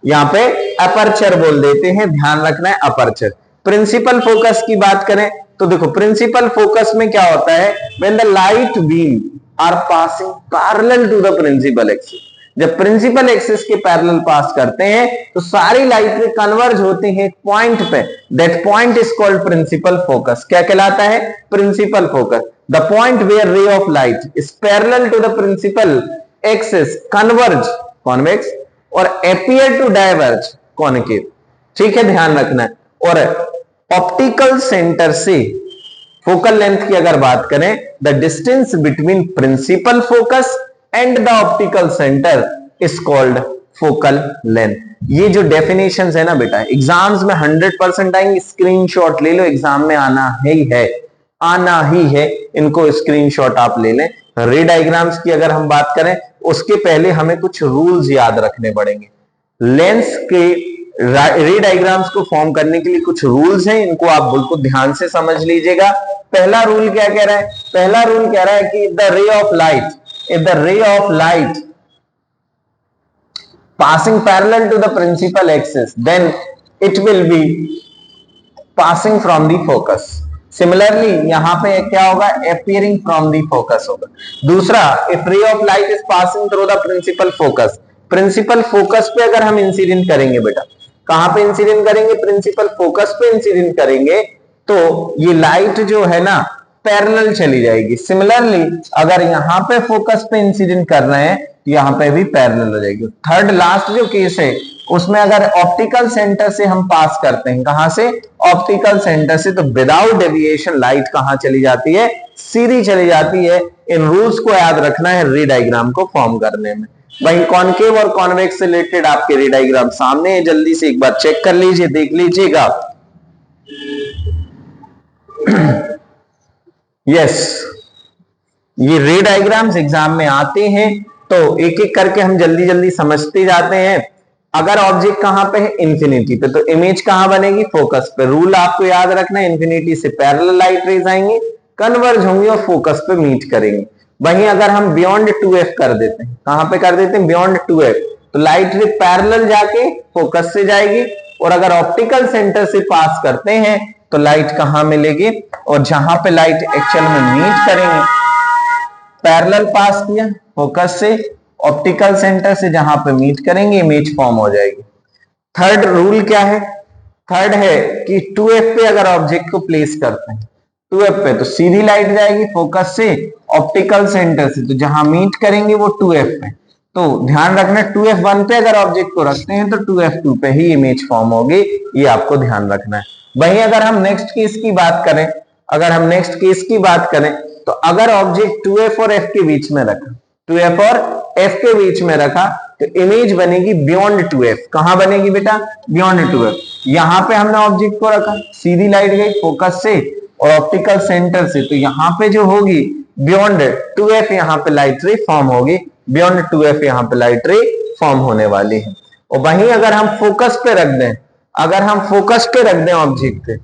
यहां पे अपर्चर बोल देते हैं। ध्यान रखना है अपर्चर। प्रिंसिपल फोकस की बात करें तो देखो, प्रिंसिपल फोकस में क्या होता है? When the light beam are passing parallel to the principal axis. जब प्रिंसिपल एक्सिस के पैरेलल पास करते हैं तो सारी लाइटें कन्वर्ज होती हैं एक पॉइंट पे। That point is called principal focus. क्या कहलाता है? Principal focus. The point where ray of light is parallel to the principal axis converge convex और अपीयर टू डाइवर्ज कॉनकेव। ठीक है, ध्यान रखना है। और ऑप्टिकल सेंटर से फोकल लेंथ की अगर बात करें, the distance between principal focus and the optical centre is called focal length. ये जो डेफिनेशंस है ना बेटा, एग्जाम्स में 100% आएंगे। स्क्रीनशॉट ले लो, एग्जाम में आना है, आना ही है। इनको स्क्रीनशॉट आप ले लें। रे डायग्राम्स की अगर हम बात करें, उसके पहले हमें कुछ रूल्स याद रखने पड़ेंगे। लेंस के रे डायग्राम्स को फॉर्म करने के लिए कुछ रूल्स हैं, इनको आप बिल्कुल ध्यान से समझ लीजिएगा। पहला रूल क्या कह रहा है? पहला रूल कह रहा है कि the ray of light, if the ray of light passing parallel to the principal axis, then it will be passing from the focus. Similarly यहां पे क्या होगा? appearing from the focus होगा। दूसरा, if ray of light is passing through the principal focus, principal focus पे अगर हम incident करेंगे बेटा, कहां पे इंसिडेंट करेंगे? प्रिंसिपल फोकस पे इंसिडेंट करेंगे, तो ये लाइट जो है ना पैरेलल चली जाएगी। सिमिलरली अगर यहां पे फोकस पे इंसिडेंट कर रहे हैं, यहां पे भी पैरेलल हो जाएगी। थर्ड लास्ट जो केस है, उसमें अगर ऑप्टिकल सेंटर से हम पास करते हैं, कहां से? ऑप्टिकल सेंटर से, तो विदाउट डेविएशन लाइट कहां चली जाती है? सीधी चली जाती है। इन रूल्स को याद रखना है रे डायग्राम को फॉर्म करने में। वहीं कॉनकेव और कॉन्वेक्स से रिलेटेड आपके रे डायग्राम सामने है, जल्दी से एक बार चेक कर लीजिए, देख लीजिएगा। यस, ये रे डायग्राम्स एग्जाम में आते हैं, तो एक एक करके हम जल्दी जल्दी समझते जाते हैं। अगर ऑब्जेक्ट कहां पे है? इंफिनिटी पे, तो इमेज कहां बनेगी? फोकस पे। रूल आपको याद रखना है, इंफिनिटी से पैरेलल लाइट रेज आएंगे, कन्वर्ज होंगी और फोकस पे मीट करेंगे। वहीं अगर हम बियॉन्ड 2f कर देते हैं, कहां पे कर देते हैं? बियॉन्ड 2f, तो लाइट रे पैरेलल जाके फोकस से जाएगी। और अगर ऑप्टिकल सेंटर से पास करते हैं तो लाइट कहां मिलेगी? और जहां पे लाइट एक्चुअल में मीट करेंगे, पैरेलल पास किया फोकस से, ऑप्टिकल सेंटर से जहां पे मीट करेंगे, इमेज फॉर्म हो जाएगी। थर्ड रूल क्या है? थर्ड है कि 2f पे अगर ऑब्जेक्ट को प्लेस करते हैं, 2f पे, तो सीधी लाइट जाएगी फोकस से ऑप्टिकल सेंटर से, तो जहां मीट करेंगे वो 2f पे। तो ध्यान रखना, 2f1 पे अगर ऑब्जेक्ट को रखते हैं तो 2f2 पे ही इमेज फॉर्म होगी, ये आपको ध्यान रखना है। वहीं अगर हम नेक्स्ट केस की बात करें, तो अगर ऑब्जेक्ट 2f और f के बीच में रखा, 2f और f के बीच में रखा, तो इमेज बनेगी बियॉन्ड 2f। कहां बनेगी बेटा? Beyond 2f। यहां पे हमने ऑब्जेक्ट को रखा, सीधी लाइट गई फोकस से और ऑप्टिकल सेंटर से, तो यहां पे जो होगी बियॉन्ड 2f, यहां पे लाइट रे फॉर्म होगी। बियॉन्ड 2f यहां पे लाइट रे फॉर्म होने वाली है। और वहीं अगर हम फोकस पे रख दें, ऑब्जेक्ट पे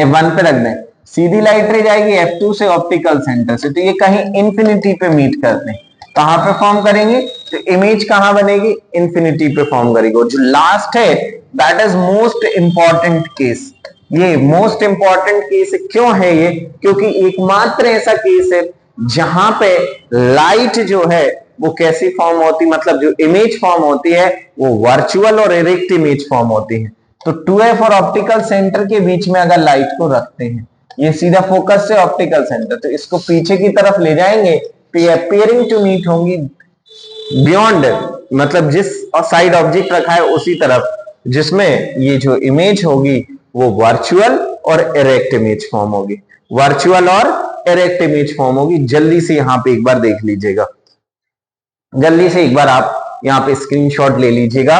f1 पे रख दें, सीधी लाइट रे जाएगी F2 से ऑप्टिकल सेंटर से, तो ये कहीं इंफिनिटी पे मीट करते हैं, कहां पे फॉर्म करेंगे, तो इमेज कहां बनेगी, इंफिनिटी पे फॉर्म करेगी। और जो लास्ट है that is most important case. ये मोस्ट इंपॉर्टेंट केस क्यों है ये, क्योंकि एकमात्र ऐसा केस है जहां पे लाइट जो है वो कैसी फॉर्म होती, मतलब जो इमेज फॉर्म होती है वो वर्चुअल और इरेक्ट इमेज फॉर्म होती है। तो 2f और ऑप्टिकल सेंटर के बीच में अगर लाइट को रखते हैं, ये सीधा फोकस से ऑप्टिकल सेंटर, तो इसको पीछे की तरफ ले जाएंगे तो ये अपीयरिंग टू मीट होंगी बियॉन्ड, मतलब जिस साइड ऑब्जेक्ट रखा है उसी तरफ, जिसमें ये जो इमेज होगी वो वर्चुअल और इरेक्ट इमेज फॉर्म होगी, वर्चुअल और इरेक्ट इमेज फॉर्म होगी। जल्दी से यहां पे एक बार देख लीजिएगा, जल्दी से एक बार आप यहां पे स्क्रीनशॉट ले लीजिएगा।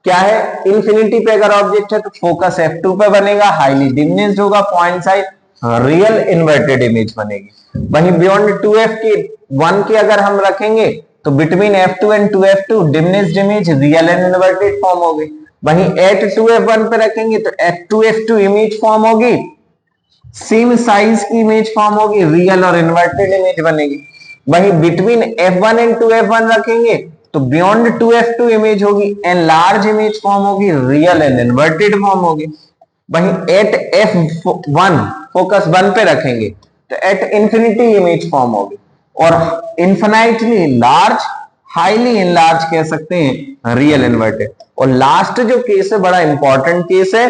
क्या है, इंफिनिटी पे अगर ऑब्जेक्ट है तो फोकस F2 पे बनेगा, हाईली डिम्निस्ड होगा, point size real inverted image बनेगी। वहीं बियॉन्ड 2f के 1 के अगर हम रखेंगे तो between F2 and 2f2 diminished image real and inverted form होगी। वहीं एट 2f1 पे रखेंगे तो F2f2 इमेज फॉर्म होगी, सेम साइज की इमेज फॉर्म होगी, रियल और इन्वर्टेड इमेज बनेगी। वहीं बिटवीन F1 एंड 2f1 रखेंगे तो बियॉन्ड 2f2 इमेज होगी, एंड लार्ज इमेज फॉर्म होगी, रियल एंड इन्वर्टेड फॉर्म होगी। वहीं एट F1 फोकस 1 पे रखेंगे तो एट इंफिनिटी इमेज फॉर्म होगी, और इन्फिनाइटली लार्ज, हाईली इनलार्ज कह सकते हैं, रियल इन्वर्टेड। और लास्ट जो केस है बड़ा इंपॉर्टेंट केस है,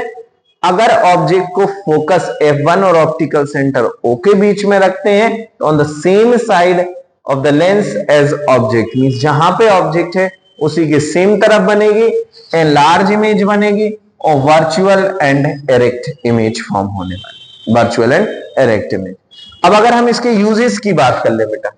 अगर ऑब्जेक्ट को फोकस F1 और ऑप्टिकल सेंटर O के बीच में रखते हैं तो on the same side of the lens as object, means जहां पे ऑब्जेक्ट है उसी के सेम तरफ बनेगी, एंड लार्ज इमेज बनेगी और virtual and erect image form होने वाली, वर्चुअल एंड इरेक्ट इमेज। अब अगर हम इसके यूजेस की बात कर ले बेटा,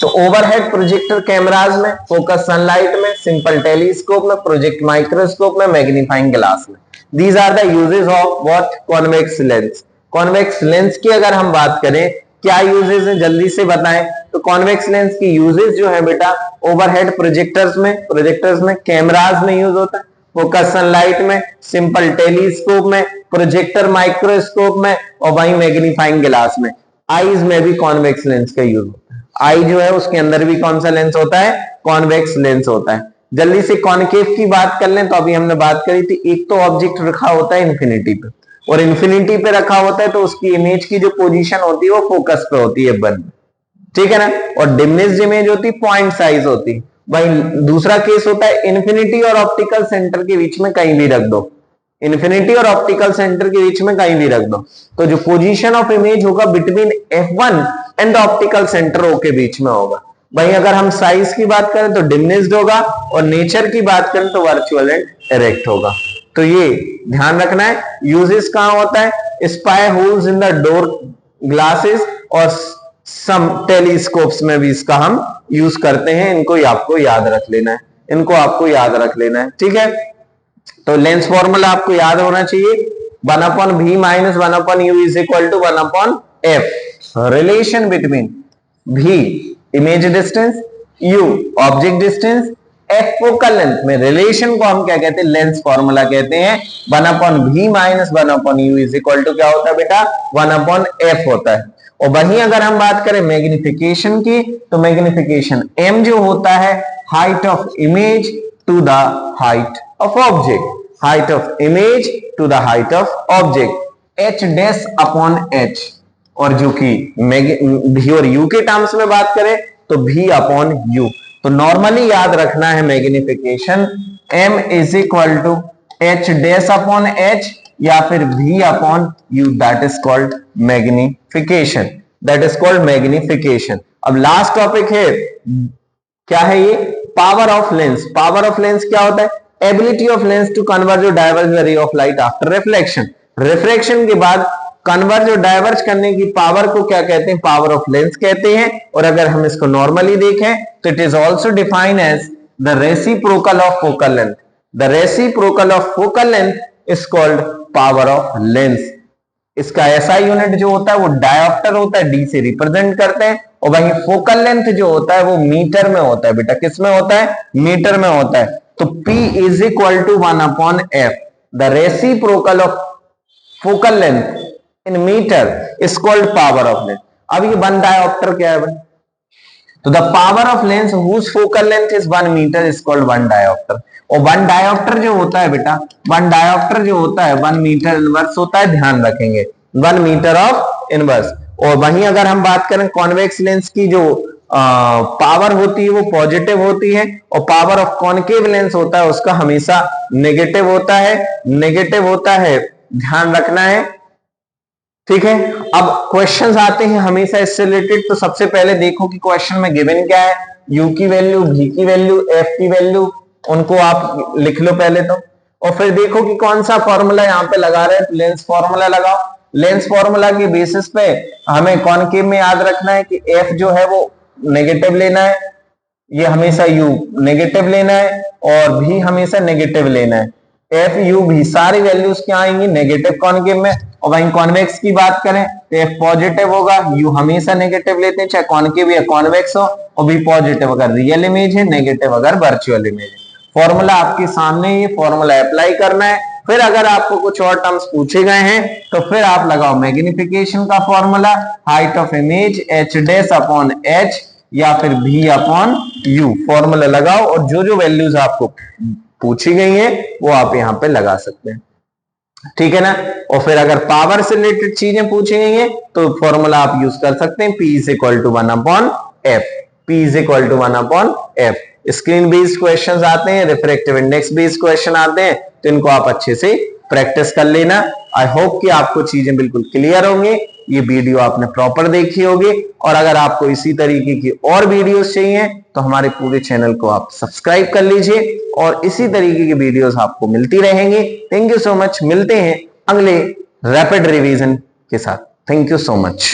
तो ओवरहेड प्रोजेक्टर कैमराज में, फोकस सनलाइट में, सिंपल टेलीस्कोप में, प्रोजेक्ट माइक्रोस्कोप में, मैग्नीफाइंग ग्लास में। These are the uses of what, convex lens. Convex lens की अगर हम बात करें क्या यूजेस है, जल्दी से बताएं। तो कॉन्वेक्स लेंस की यूजेस जो है बेटा, ओवरहेड प्रोजेक्टर्स में, कैमराज में यूज होता है, फोकस सनलाइट में, सिंपल टेलीस्कोप में, प्रोजेक्टर माइक्रोस्कोप में, और वहीं मैग्नीफाइंग ग्लास में। आईज में भी कॉन्वेक्स लेंस का यूज होता है, आई जो है उसके अंदर भी कौन सा लेंस होता है, कॉन्वेक्स लेंस होता है। जल्दी से कॉनकेव की बात कर लें तो अभी हमने बात करी थी, एक तो ऑब्जेक्ट रखा होता है इंफिनिटी पे, और इंफिनिटी पे रखा होता है तो उसकी इमेज की जो पोजीशन होती है वो फोकस पे होती है F1, ठीक है ना, और डिम्निस्ड इमेज होती है, पॉइंट साइज होती है। वहीं दूसरा केस होता है इंफिनिटी और ऑप्टिकल सेंटर के बीच में कहीं भी रख दो, इंफिनिटी और ऑप्टिकल सेंटर के बीच में कहीं भी रख दो, तो जो पोजीशन ऑफ इमेज होगा between F1 and optical centre O के बीच में होगा। वहीं अगर हम साइज की बात करें तो डिम्निस्ड होगा, और नेचर की बात करें तो वर्चुअल एंड इरेक्ट होगा। तो ये ध्यान रखना है। यूजेस कहां होता है, spy holes in the door glasses और सम टेलीस्कोप्स में भी इसका हम यूज करते हैं। इनको आपको याद रख लेना है, इनको आपको याद रख लेना है, ठीक है। तो लेंस फॉर्मूला आपको याद होना चाहिए, 1/v minus 1/u is equal to 1/f। Relation between v image distance, u object distance, f focal length में रिलेशन को हम क्या कहते हैं, लेंस फॉर्मूला कहते हैं। 1/v minus 1/u is equal to क्या होता है बेटा, 1/f होता है। और वहीं अगर हम बात करें मैग्निफिकेशन की, तो मैग्निफिकेशन m जो होता है height of image to the height of object, height of image to the height of object, h dash upon h। और जो कि v और u के टर्म्स में बात करें तो v अपॉन u। तो नॉर्मली याद रखना है magnification m is equal to h dash upon h या फिर v upon u, that is called magnification, that is called magnification. अब लास्ट टॉपिक है, क्या है ये, power of lens. Power of lens क्या होता है, ability of lens to converge or diverge the ray of light after reflection. Reflection के बाद कन्वर्ज और डाइवर्ज करने की पावर को क्या कहते हैं, पावर ऑफ लेंस कहते हैं। और अगर हम इसको नॉर्मली देखें तो it is also defined as the reciprocal of focal length. The reciprocal of focal length is called power of lens. इसका एसआई यूनिट जो होता है वो डायोप्टर होता है, डी से रिप्रेजेंट करते हैं। और वहीं फोकल लेंथ जो होता है वो मीटर में होता है बेटा, किस में होता है, मीटर में होता है। तो P is equal to 1/f। The reciprocal of focal length in metre is called power of lens. अब ये 1 डायोप्टर क्या है भाई? तो the power of lens whose focal length is 1 metre is called 1 dioptre. और 1 डायोप्टर जो होता है बेटा, 1 डायोप्टर जो होता है 1 मीटर इनवर्स होता है, ध्यान रखेंगे 1 मीटर ऑफ इनवर्स। और वहीं अगर हम बात करें कॉन्वेक्स लेंस की जो पावर होती है वो पॉजिटिव होती है, और पावर ऑफ कॉनकेव लेंस होता है उसका हमेशा नेगेटिव होता है, नेगेटिव होता है, ध्यान रखना है। ठीक है, अब क्वेश्चंस आते हैं हमेशा इससे रिलेटेड। तो सबसे पहले देखो कि क्वेश्चन में गिवन क्या है, यू की वैल्यू, भी की वैल्यू, एफ की वैल्यू, उनको आप लिख लो पहले तो। और फिर देखो कि कौन सा फॉर्मूला यहाँ पे लगा रहे हैं, तो लेंस फॉर्मूला लगाओ। लेंस फॉर्मूला के बेसिस पे हमें कॉनकेव में याद रखना है कि एफ जो है वो नेगेटिव लेना है, ये हमेशा यू नेगेटिव लेना है, और भी हमेशा नेगेटिव लेना है। एफ यू भी सारी वैल्यूज क्या आएंगी, नेगेटिव कॉनकेव में। और वहीं कॉन्वेक्स की बात करें तो एफ पॉजिटिव होगा, यू हमेशा नेगेटिव लेते हैं, चाहे कॉनकेव या कॉन्वेक्स हो, और भी पॉजिटिव अगर रियल इमेज है, नेगेटिव अगर वर्चुअल इमेज है। फॉर्मूला आपके सामने, ये फॉर्मूला अप्लाई करना है। फिर अगर आपको कुछ और टर्म्स पूछे गए हैं तो फिर आप लगाओ मैग्निफिकेशन का formula, height of image H dash upon H या फिर भी अपॉन यू, फॉर्मूला लगाओ और जो जो वैल्यूज आपको पूछी गई है वो आप यहाँ पे लगा सकते हैं। ठीक है ना। और फिर अगर पावर से रिलेटेड चीजें पूछी गई है तो फॉर्मूला आप यूज कर सकते हैं, P is equal to 1 upon F, P is equal to 1 upon F. Screen based questions आते हैं, रिफ्रैक्टिव इंडेक्स बेस्ड क्वेश्चन आते हैं, तो इनको आप अच्छे से प्रैक्टिस कर लेना। आई होप कि आपको चीजें बिल्कुल क्लियर होंगी, ये वीडियो आपने प्रॉपर देखी होगी। और अगर आपको इसी तरीके की और वीडियोस चाहिए तो हमारे पूरे चैनल को आप सब्सक्राइब कर लीजिए और इसी तरीके की वीडियोस आपको मिलती रहेंगी। थैंक यू सो मच, मिलते हैं अगले रैपिड रिवीजन के साथ। Thank you so much.